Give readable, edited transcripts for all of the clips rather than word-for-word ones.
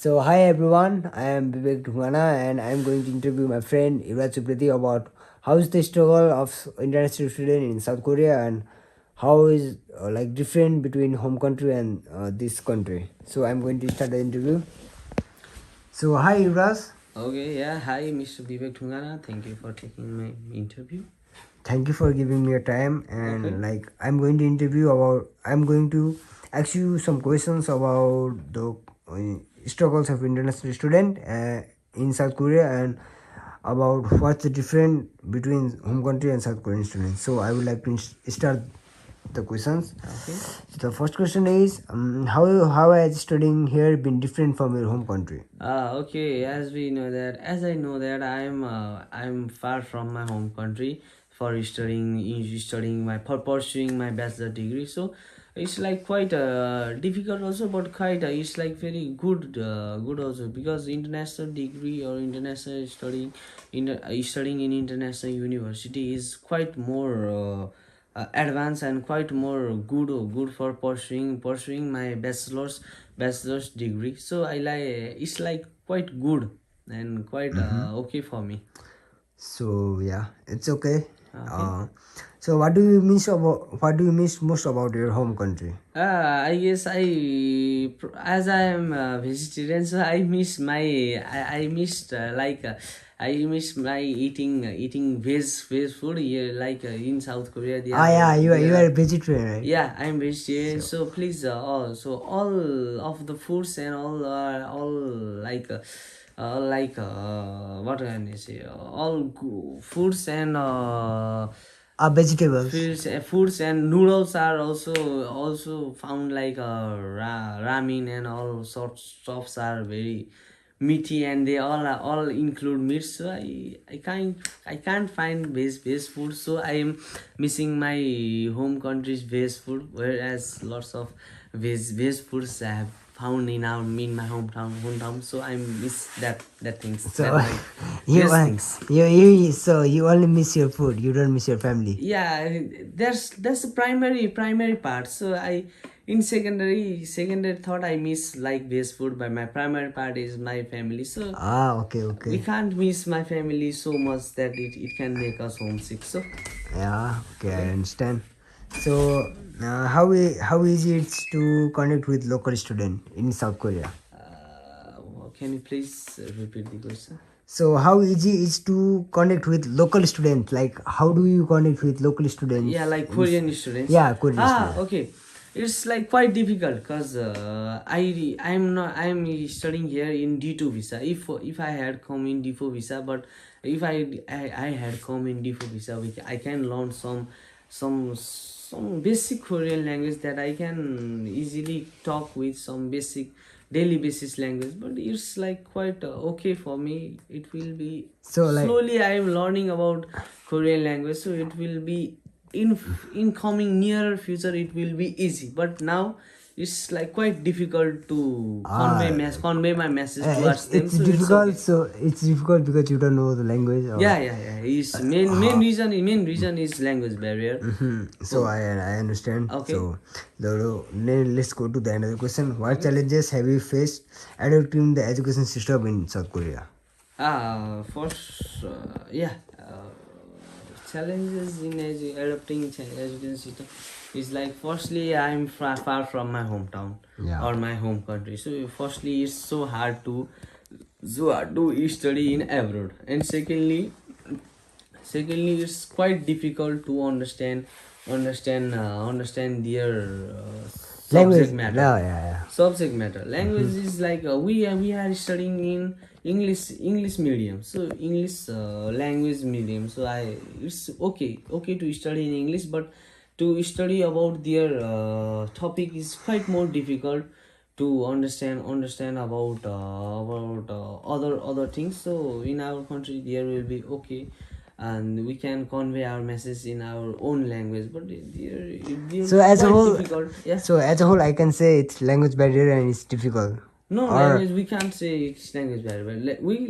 So hi everyone, I am Bibek Dhungana and I am going to interview my friend Yuvraj Suprati about how is the struggle of international student in South Korea and how is like different between home country and this country. So I'm going to start the interview. So hi Yuvraj. Okay, yeah. Hi, Mr. Bibek Dhungana. Thank you for taking my interview. Thank you for giving me your time and Okay. I'm going to ask you some questions about the struggles of international student in South Korea and about what's the difference between home country and South Korean students. So I would like to start the questions. Okay. The first question is how has studying here been different from your home country? Okay. As I know that I'm far from my home country for pursuing my bachelor degree. So it's like quite difficult also, but quite it's like very good also, because international degree or international studying in international university is quite more advanced and quite more good for pursuing my bachelor's degree. So I like it's like quite good and quite okay for me. So yeah, it's okay. Okay. So what do you miss most about your home country? I guess as I am a vegetarian, so I missed I miss my eating veg food here, like in South Korea. Yeah, you are There a vegetarian, right? Yeah, I'm vegetarian. So So please, all of the foods and all what can I say? Foods and vegetables. foods and noodles are also found, like ramen and all sorts of are very meaty, and they all include meat. So I can't find veg food, so I am missing my home country's veg food, whereas lots of veg foods I have found in my hometown. So I miss that things, So that like you veg are things. you only miss your food. You don't miss your family. Yeah, that's the primary part. So I in secondary thought I miss like veg food, but my primary part is my family. So Okay, we okay. can't miss my family so much that it can make us homesick. So Yeah, okay, I okay. understand. So how easy it's to connect with local student in South Korea? Can you please repeat the question? So how easy is to connect with local students? Like how do you connect with local Yeah, students like in Korean students. yeah, Korean students? Okay. It's like quite difficult, because I'm studying here in D2 visa. If I had come in D4 visa, but if I had come in D4 visa, I can learn some basic Korean language, that I can easily talk with some basic daily basis language. But it's like quite okay for me. It will be So like slowly I am learning about Korean language, so it will be in coming near future it will be easy. But now it's like quite difficult to ah convey my message towards them. it's So it's difficult. okay. So it's difficult because you don't know the language or Yeah. Is main reason is language barrier. so So I understand. okay. So let's go to the another question. What Okay. challenges have you faced adopting the education system in South Korea? First, yeah, challenges in adopting education system is like, firstly, I'm far from my hometown Yeah. or my home country. So firstly, it's so hard to study in abroad, and secondly it's quite difficult to understand their Language. subject matter. No, yeah. Language is like, we are studying in english medium, so english language medium. So it's okay to study in english, but to study about their topic is quite more difficult to understand about other things. So in our country there will be okay, and we can convey our message in our own language, but they're So as a quite whole, difficult. Yeah. I can say it's language barrier and it's difficult. No, Or language we can't say it's language barrier, but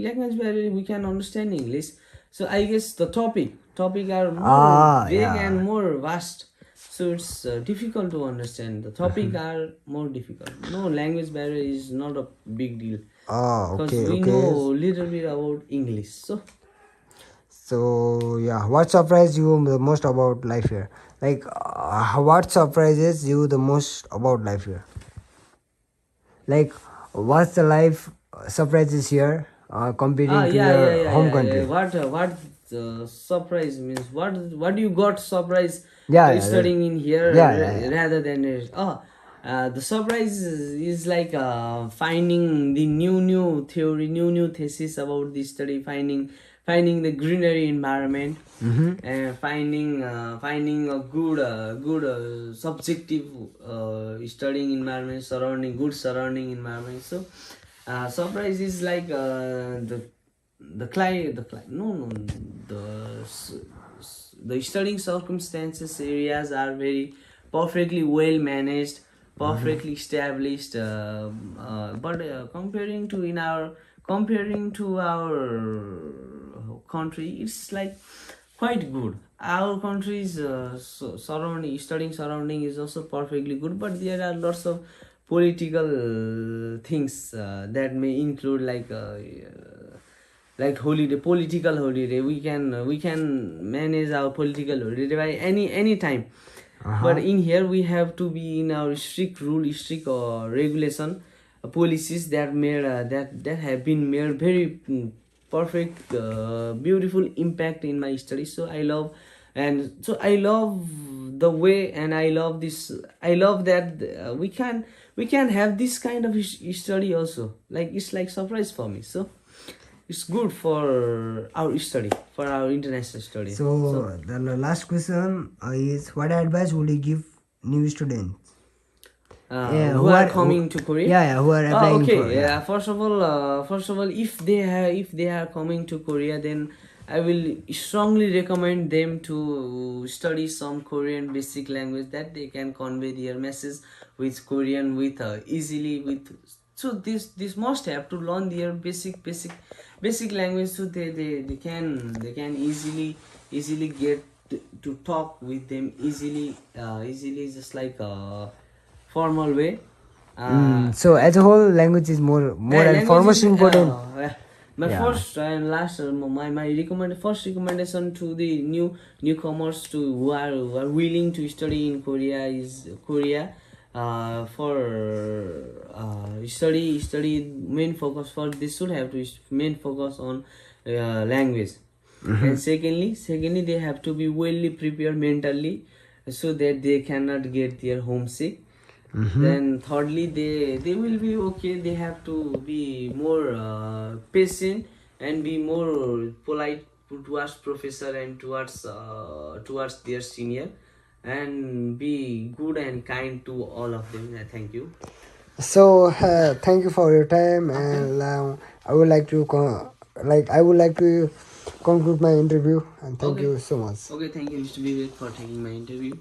language barrier we can understand English. So I guess the topic are more vague and yeah. more vast. so it's difficult to understand. The topic are more difficult. No, language barrier is not a big deal Oh, because okay, we know okay. little bit about English. So yeah, what surprised you the most about life here? Like, what surprises you the most about life here? Like, what's the life surprises here comparing to Yeah, yeah, your yeah, home yeah, yeah. country? What surprise means? What do you got surprise Yeah, yeah, studying in here yeah, yeah, yeah. rather than the surprise is like finding the new theory, new thesis about the study, finding the greenery environment, and finding a good subjective studying environment, surrounding environment. So surprise is like the studying circumstances areas are very perfectly well managed, perfectly established, but comparing to our country, it's like quite good. Our country's studying surrounding is also perfectly good, but there are lots of political things that may include like holiday, political holiday. We can manage our political holiday by any time, but in here we have to be in our strict rule, strict regulation, policies that made that have been made very perfect, beautiful impact in my study. So I love the way, and I love this. I love that we can have this kind of study also. Like it's like surprise for me. So it's good for our study, for our international study. So the last question is, what advice would you give new students? Yeah, Who are coming to Korea? yeah, who are applying Okay. for, yeah. First of all, if they are coming to Korea, then I will strongly recommend them to study some Korean basic language, that they can convey their message with Korean with easily with. So this must have to learn their basic language, so they can easily get to talk with them easily, just like formal way. So as a whole, language is more and Language is foremost important. my Yeah. first and last first recommendation to the newcomers to who are willing to study in Korea is Korea. For study main focus for this should have to main focus on language. And secondly they have to be well prepared mentally, so that they cannot get their homesick. Then thirdly, they will be okay. They have to be more patient and be more polite towards professor and towards their senior, and be good and kind to all of them. Thank you. So thank you for your time, and I would like to conclude my interview, and thank Okay. you so much. Okay, thank you, Mr. Bibek, for taking my interview.